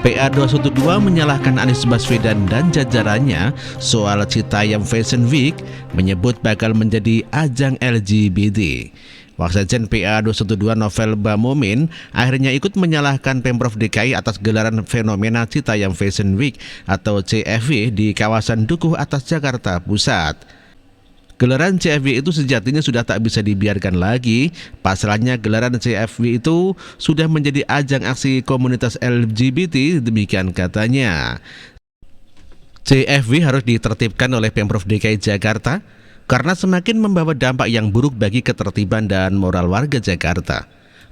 PA 212 menyalahkan Anies Baswedan dan jajarannya soal Citayam Fashion Week, menyebut bakal menjadi ajang LGBT. Waksekjen PA 212 Novel Bamomin akhirnya ikut menyalahkan Pemprov DKI atas gelaran fenomena Citayam Fashion Week atau CFW di kawasan Dukuh Atas Jakarta Pusat. Gelaran CFW itu sejatinya sudah tak bisa dibiarkan lagi. Pasalnya gelaran CFW itu sudah menjadi ajang aksi komunitas LGBT, demikian katanya. CFW harus ditertibkan oleh Pemprov DKI Jakarta karena semakin membawa dampak yang buruk bagi ketertiban dan moral warga Jakarta.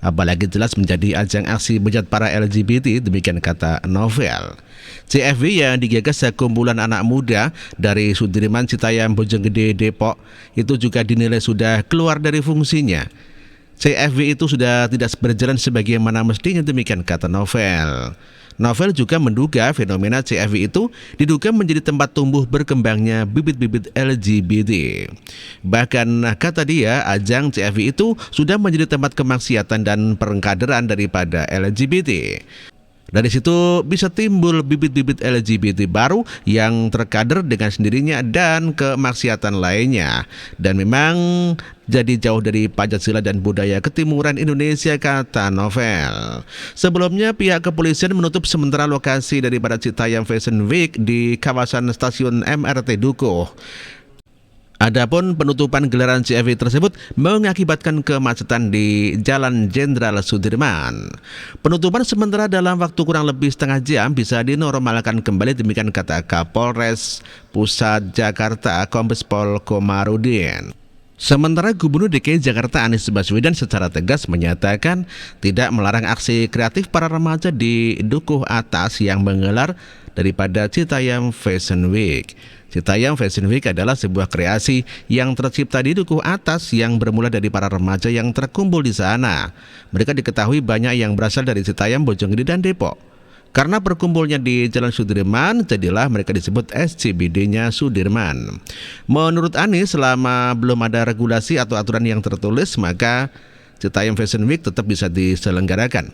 Apalagi jelas menjadi ajang aksi bejat para LGBT, demikian kata Novel. CFW yang digagas sekumpulan anak muda dari Sudirman, Citayam, Bojonggede, Depok itu juga dinilai sudah keluar dari fungsinya. CFW itu sudah tidak berjalan sebagaimana mestinya, demikian kata Novel. Novel juga menduga fenomena CFW itu diduga menjadi tempat tumbuh berkembangnya bibit-bibit LGBT. Bahkan kata dia, ajang CFW itu sudah menjadi tempat kemaksiatan dan perengkaderan daripada LGBT. Dari situ bisa timbul bibit-bibit LGBT baru yang terkader dengan sendirinya dan kemaksiatan lainnya. Dan memang jadi jauh dari Pancasila dan budaya ketimuran Indonesia, kata Novel. Sebelumnya pihak kepolisian menutup sementara lokasi daripada Citayam Fashion Week di kawasan stasiun MRT Dukuh. Adapun penutupan gelaran CFW tersebut mengakibatkan kemacetan di Jalan Jenderal Sudirman. Penutupan sementara dalam waktu kurang lebih setengah jam bisa dinormalkan kembali, demikian kata Kapolres Pusat Jakarta Kombes Pol Komarudin. Sementara Gubernur DKI Jakarta Anies Baswedan secara tegas menyatakan tidak melarang aksi kreatif para remaja di Dukuh Atas yang menggelar daripada Citayam Fashion Week. Citayam Fashion Week adalah sebuah kreasi yang tercipta di Dukuh Atas yang bermula dari para remaja yang terkumpul di sana. Mereka diketahui banyak yang berasal dari Citayam, Bojonggede, dan Depok. Karena berkumpulnya di Jalan Sudirman, jadilah mereka disebut SCBD-nya Sudirman. Menurut Anies, selama belum ada regulasi atau aturan yang tertulis, maka Citayam Fashion Week tetap bisa diselenggarakan.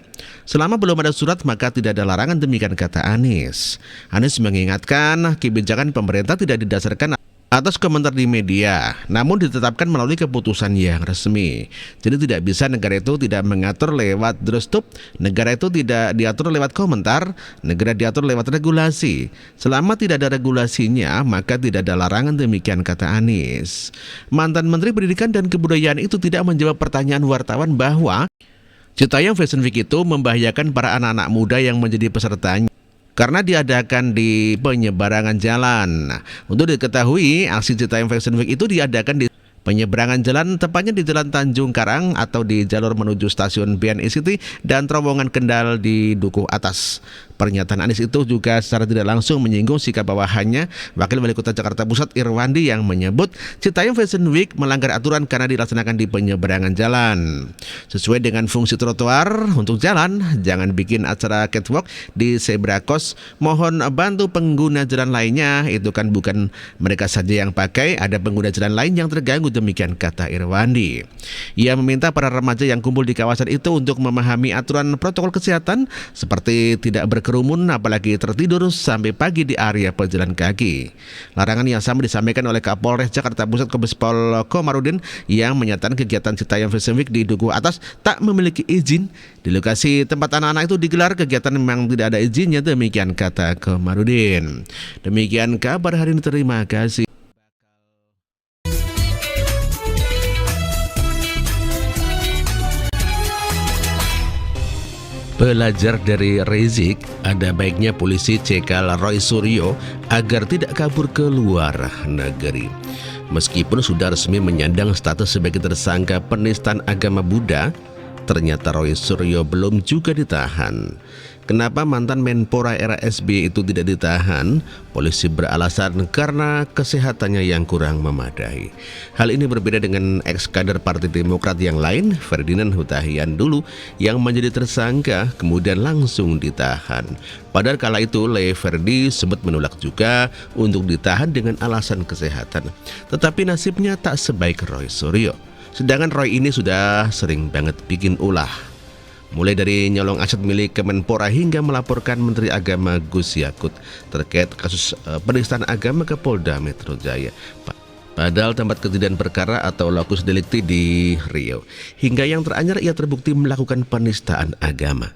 Selama belum ada surat, maka tidak ada larangan, demikian kata Anies. Anies mengingatkan kebijakan pemerintah tidak didasarkan atas komentar di media, namun ditetapkan melalui keputusan yang resmi. Jadi tidak bisa negara itu tidak mengatur lewat doorstep, negara itu tidak diatur lewat komentar, negara diatur lewat regulasi. Selama tidak ada regulasinya, maka tidak ada larangan, demikian kata Anies. Mantan Menteri Pendidikan dan Kebudayaan itu tidak menjawab pertanyaan wartawan bahwa Citayam Fashion Week itu membahayakan para anak-anak muda yang menjadi pesertanya karena diadakan di penyeberangan jalan. Untuk diketahui, aksi Citayam Fashion Week itu diadakan di penyeberangan jalan, tepatnya di Jalan Tanjung Karang atau di jalur menuju stasiun BNI City dan terowongan Kendal di Dukuh Atas. Pernyataan Anies itu juga secara tidak langsung menyinggung sikap bawahannya, Wakil Wali Kota Jakarta Pusat Irwandi, yang menyebut Citayam Fashion Week melanggar aturan karena dilaksanakan di penyeberangan jalan. Sesuai dengan fungsi trotoar untuk jalan, jangan bikin acara catwalk di zebra cross. Mohon bantu pengguna jalan lainnya, itu kan bukan mereka saja yang pakai, ada pengguna jalan lain yang terganggu, demikian kata Irwandi. Ia meminta para remaja yang kumpul di kawasan itu untuk memahami aturan protokol kesehatan seperti tidak berkerumun, apalagi tertidur sampai pagi di area pejalan kaki. Larangan yang sama disampaikan oleh Kapolres Jakarta Pusat Kombes Pol Komarudin yang menyatakan kegiatan Citayam Fashion Week di Dukuh Atas tak memiliki izin. Di lokasi tempat anak-anak itu digelar, kegiatan memang tidak ada izinnya, demikian kata Komarudin. Demikian kabar hari ini, terima kasih. Belajar dari Rizik, ada baiknya polisi cekal Roy Suryo agar tidak kabur ke luar negeri. Meskipun sudah resmi menyandang status sebagai tersangka penistaan agama Buddha, ternyata Roy Suryo belum juga ditahan. Kenapa mantan Menpora era SBY itu tidak ditahan? Polisi beralasan karena kesehatannya yang kurang memadai. Hal ini berbeda dengan ex-kader Partai Demokrat yang lain, Ferdinand Hutahian dulu, yang menjadi tersangka kemudian langsung ditahan. Padahal kala itu Le Ferdi sempat menolak juga untuk ditahan dengan alasan kesehatan. Tetapi nasibnya tak sebaik Roy Suryo. Sedangkan Roy ini sudah sering banget bikin ulah. Mulai dari nyolong aset milik Kemenpora hingga melaporkan Menteri Agama Gus Yakut terkait kasus penistaan agama ke Polda Metro Jaya. Padahal tempat kejadian perkara atau locus delicti di Riau. Hingga yang teranyar ia terbukti melakukan penistaan agama.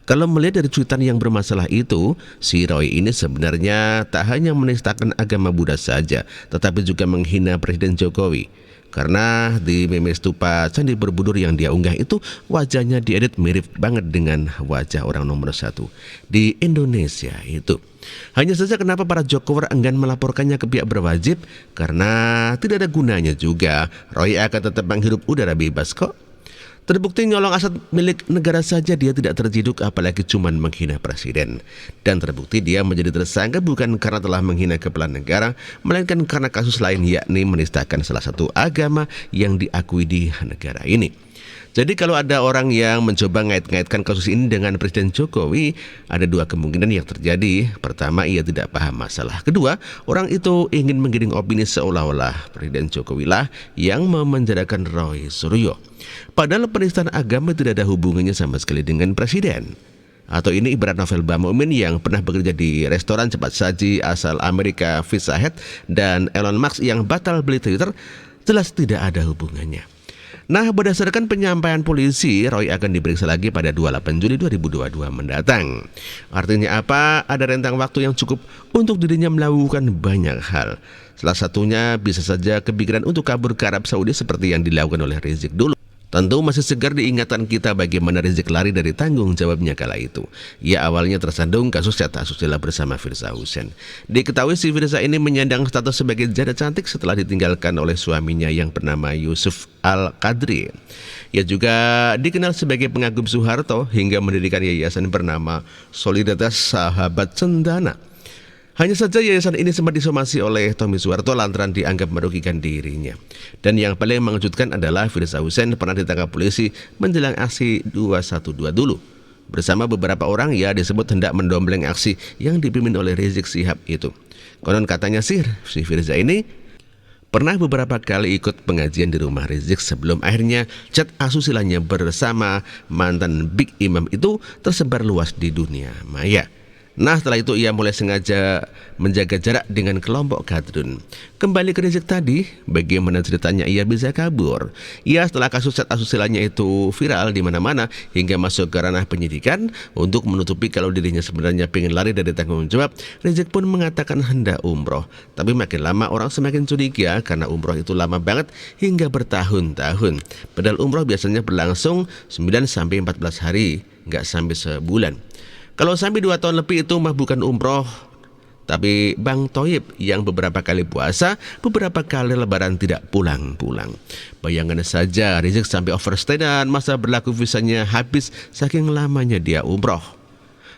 Kalau melihat dari cuitan yang bermasalah itu, si Roy ini sebenarnya tak hanya menistakan agama Buddha saja, tetapi juga menghina Presiden Jokowi. Karena di meme stupa Candi Borobudur yang dia unggah itu, wajahnya diedit mirip banget dengan wajah orang nomor 1 di Indonesia itu. Hanya saja kenapa para Jokower enggan melaporkannya ke pihak berwajib? Karena tidak ada gunanya juga, Roy akan tetap menghirup udara bebas kok. Terbukti nyolong aset milik negara saja dia tidak terciduk, apalagi cuman menghina presiden. Dan terbukti dia menjadi tersangka bukan karena telah menghina kepala negara, melainkan karena kasus lain, yakni menistakan salah satu agama yang diakui di negara ini. Jadi kalau ada orang yang mencoba ngait-ngaitkan kasus ini dengan Presiden Jokowi, ada dua kemungkinan yang terjadi. Pertama, ia tidak paham masalah. Kedua, orang itu ingin menggiring opini seolah-olah Presiden Jokowi lah yang memenjarakan Roy Suryo. Padahal penistaan agama tidak ada hubungannya sama sekali dengan Presiden. Atau ini ibarat novel Bamumin yang pernah bekerja di restoran cepat saji asal Amerika Pizza Hut dan Elon Musk yang batal beli Twitter, jelas tidak ada hubungannya. Nah, berdasarkan penyampaian polisi, Roy akan diperiksa lagi pada 28 Juli 2022 mendatang. Artinya apa? Ada rentang waktu yang cukup untuk dirinya melakukan banyak hal. Salah satunya bisa saja kepikiran untuk kabur ke Arab Saudi seperti yang dilakukan oleh Rizik dulu. Tentu masih segar di ingatan kita bagaimana Rizik lari dari tanggung jawabnya kala itu. Ia awalnya tersandung kasus chat asusila bersama Firza Hussein. Diketahui si Firza ini menyandang status sebagai janda cantik setelah ditinggalkan oleh suaminya yang bernama Yusuf Al-Qadri. Ia juga dikenal sebagai pengagum Soeharto hingga mendirikan yayasan bernama Solidaritas Sahabat Cendana. Hanya saja yayasan ini sempat disomasi oleh Tommy Soeharto lantaran dianggap merugikan dirinya. Dan yang paling mengejutkan adalah Firza Hussein pernah ditangkap polisi menjelang aksi 212 dulu. Bersama beberapa orang ia disebut hendak mendompleng aksi yang dipimpin oleh Rizik Syihab itu. Konon katanya sih si Firza ini pernah beberapa kali ikut pengajian di rumah Rizik sebelum akhirnya chat asusilanya bersama mantan Big Imam itu tersebar luas di dunia maya. Nah, setelah itu ia mulai sengaja menjaga jarak dengan kelompok Kadrun. Kembali ke Rizik tadi, bagaimana ceritanya ia bisa kabur? Ia setelah kasus chat asusilanya itu viral di mana-mana hingga masuk ke ranah penyidikan untuk menutupi kalau dirinya sebenarnya pengen lari dari tanggung jawab, Rizik pun mengatakan hendak umroh. Tapi makin lama orang semakin curiga karena umroh itu lama banget hingga bertahun-tahun. Padahal umroh biasanya berlangsung 9-14 hari, nggak sampai sebulan. Kalau sampai 2 tahun lebih itu mah bukan umroh. Tapi Bang Toyib yang beberapa kali puasa, beberapa kali lebaran tidak pulang-pulang. Bayangkan saja Rizik sampai overstay dan masa berlaku visanya habis saking lamanya dia umroh.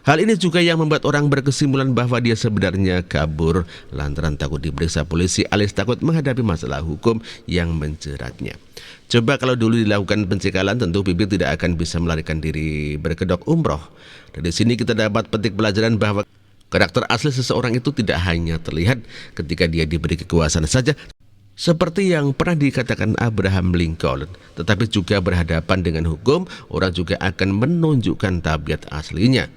Hal ini juga yang membuat orang berkesimpulan bahwa dia sebenarnya kabur lantaran takut diperiksa polisi alias takut menghadapi masalah hukum yang menjeratnya. Coba kalau dulu dilakukan pencekalan, tentu Bibit tidak akan bisa melarikan diri berkedok umroh. Dari sini kita dapat petik pelajaran bahwa karakter asli seseorang itu tidak hanya terlihat ketika dia diberi kekuasaan saja, seperti yang pernah dikatakan Abraham Lincoln, tetapi juga berhadapan dengan hukum, orang juga akan menunjukkan tabiat aslinya.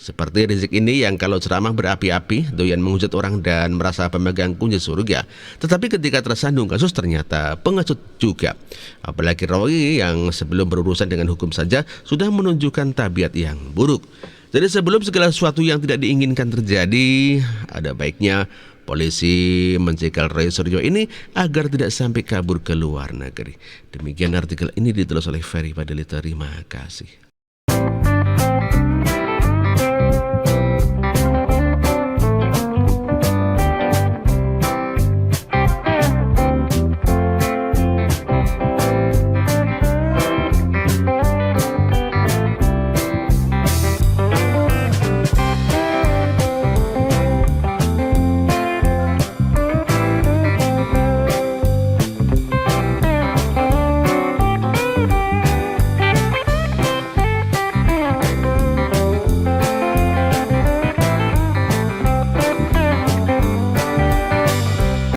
Seperti Rizik ini yang kalau ceramah berapi-api, doyan menghujat orang dan merasa pemegang kunci surga. Tetapi ketika tersandung kasus ternyata pengecut juga. Apalagi Roy yang sebelum berurusan dengan hukum saja sudah menunjukkan tabiat yang buruk. Jadi sebelum segala sesuatu yang tidak diinginkan terjadi, ada baiknya polisi mencekal Roy Suryo ini agar tidak sampai kabur ke luar negeri. Demikian artikel ini ditulis oleh Ferry Padilita. Terima kasih.